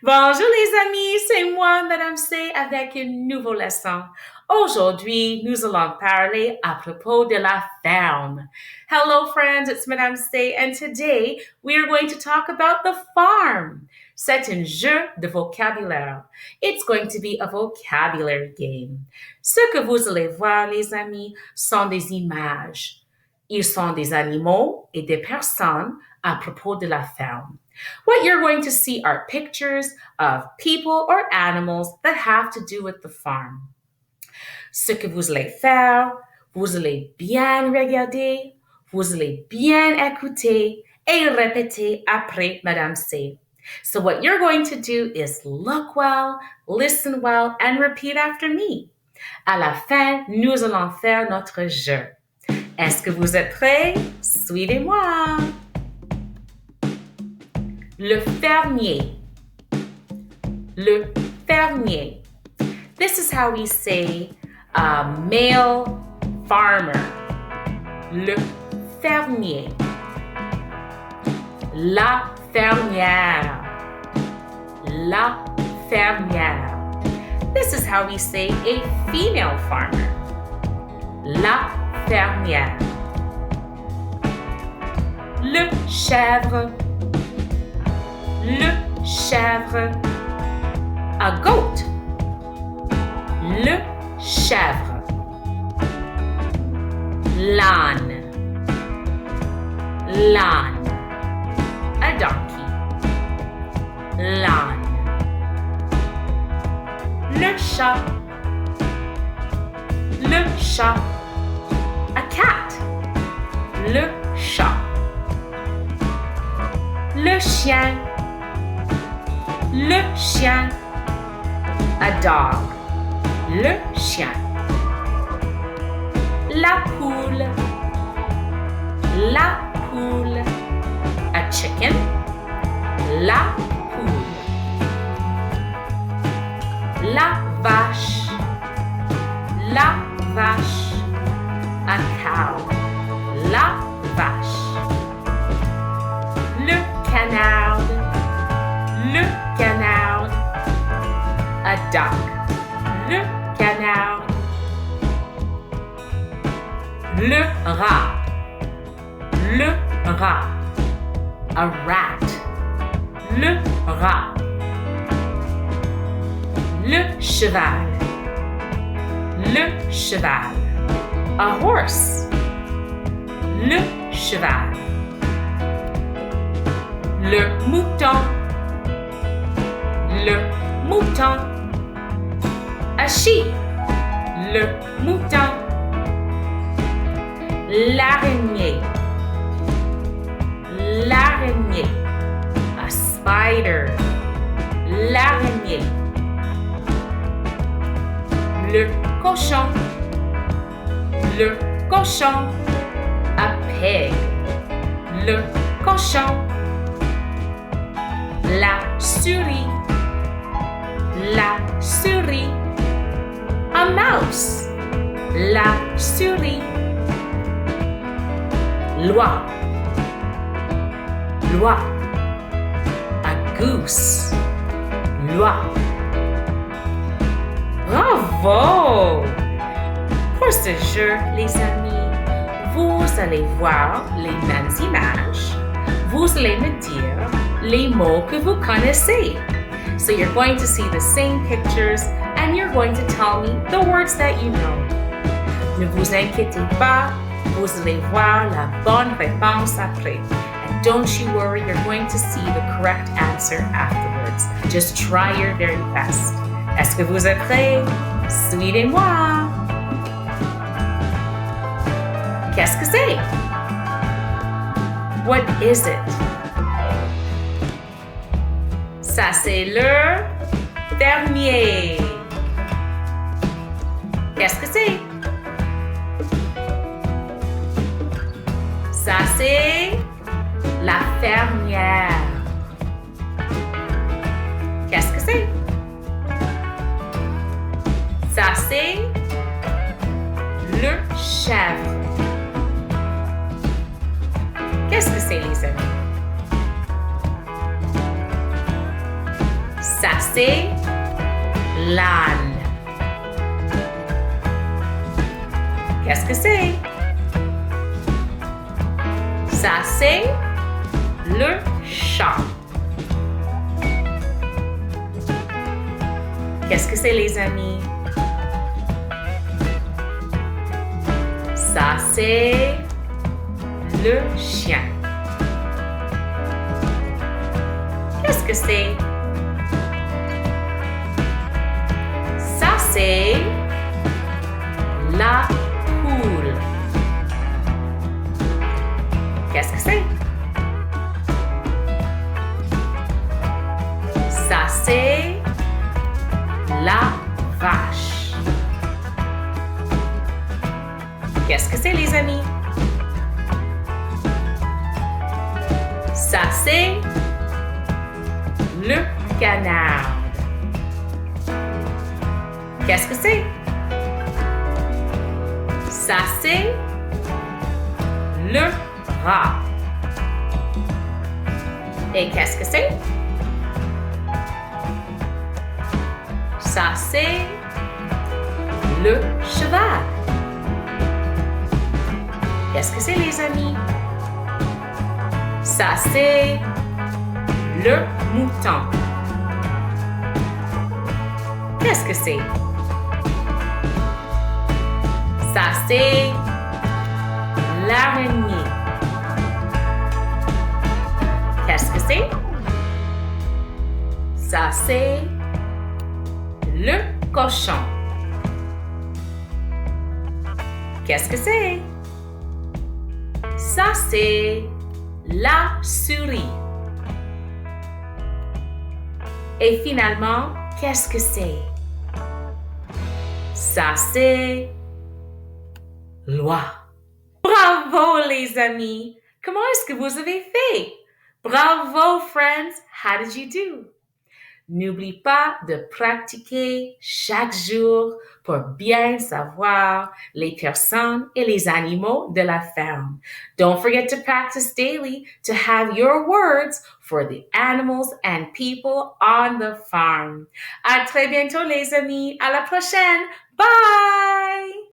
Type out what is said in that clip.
Bonjour les amis, c'est moi, Madame C, avec une nouvelle leçon. Aujourd'hui, nous allons parler à propos de la ferme. Hello friends, it's Madame C, and today we are going to talk about the farm. C'est un jeu de vocabulaire. It's going to be a vocabulary game. Ce que vous allez voir, les amis, sont des images. Ils sont des animaux et des personnes à propos de la ferme. What you're going to see are pictures of people or animals that have to do with the farm. Ce que vous allez faire, vous allez bien regarder, vous allez bien écouter et répéter après Madame C. So what you're going to do is look well, listen well, and repeat after me. À la fin, nous allons faire notre jeu. Est-ce que vous êtes prêts? Suivez-moi! Le fermier. Le fermier. This is how we say male farmer. Le fermier. La fermière. La fermière. This is how we say a female farmer. La fermière. Le chèvre. Le chèvre. A goat. Le chèvre. L'âne. L'âne. A donkey. L'âne. Le chat. Le chat. A cat. Le chat. Le chien. Le chien. A dog. Le chien. La poule. La poule. A chicken. La poule. La vache. La vache. A cow. La vache. Le canard. Le canard. A duck. Le canard. Le rat. Le rat. A rat. Le rat. Le cheval. Le cheval. A horse. Le cheval. Le mouton. Le mouton. A sheep. Le mouton. L'araignée. L'araignée. A spider. L'araignée. Le cochon. Le cochon. A pig. Le cochon. La souris. La souris. A mouse. La souris. L'oie. L'oie. A goose. L'oie. Bravo! Pour ce jeu, les amis, vous allez voir les mêmes images. Vous allez me dire les mots que vous connaissez. So you're going to see the same pictures and you're going to tell me the words that you know. Ne vous inquiétez pas, vous allez voir la bonne réponse après. And don't you worry, you're going to see the correct answer afterwards. Just try your very best. Est-ce que vous êtes prêts? Suivez-moi! Qu'est-ce que c'est? What is it? Ça, c'est le fermier. Qu'est-ce que c'est? Ça, c'est la fermière. Qu'est-ce que c'est? Ça, c'est le chèvre. Qu'est-ce que c'est, les amis? Ça, c'est l'âne. Qu'est-ce que c'est? Ça, c'est le chat. Qu'est-ce que c'est, les amis? Ça, c'est le chien. Qu'est-ce que c'est? Ça, c'est la poule. Qu'est-ce que c'est? Ça, c'est la vache. Qu'est-ce que c'est, les amis? Ça, c'est le canard. Qu'est-ce que c'est? Ça, c'est le rat. Et qu'est-ce que c'est? Ça, c'est le cheval. Qu'est-ce que c'est, les amis? Ça, c'est le mouton. Qu'est-ce que c'est? Ça, c'est l'araignée. Qu'est-ce que c'est? Ça, c'est le cochon. Qu'est-ce que c'est? Ça, c'est la souris. Et finalement, qu'est-ce que c'est? Ça, c'est l'oie. Bravo, les amis! Comment est-ce que vous avez fait? Bravo, friends! How did you do? N'oublie pas de pratiquer chaque jour pour bien savoir les personnes et les animaux de la ferme. Don't forget to practice daily to have your words for the animals and people on the farm. À très bientôt, les amis. À la prochaine. Bye!